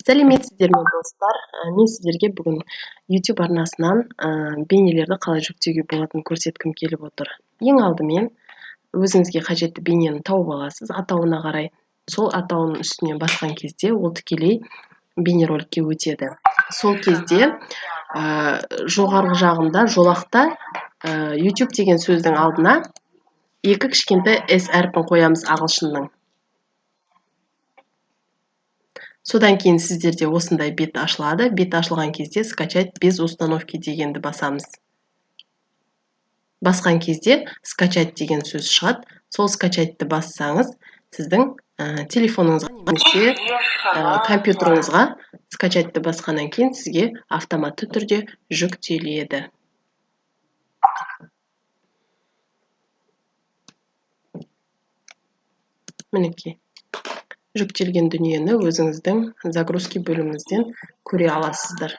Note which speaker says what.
Speaker 1: Сәлеметсіздер ме достар? Мен сіздерге бүгін YouTube арнасынан бейнелерді қалай жүктеуге болатынын көрсеткім келіп отыр. Ең алдымен өзіңізге қажетті бейнені тауып аласыз, атауына қарай. Сол атауының үстіне басқан кезде ол тікелей бейнероликке өтеді. Сол кезде жоғарғы жағында жолақта YouTube деген сөздің алдына екі кішкентай S әрпін қоямыз ағылшынның. Содан кейін сіздерде осындай бет ашылады. Бет ашылған кезде скачать без установки дегенді басамыз. Басқан кезде скачать деген сөз шығады. Сол скачатьты бассаңыз, сіздің телефоныңызға немесе компьютеріңізға скачатьты басқаннан кейін сізге автоматты түрде жүктеледі. Мінекей. Жүктелген дүниені өзіңіздің загрузки бөліміңізден көре аласыздар.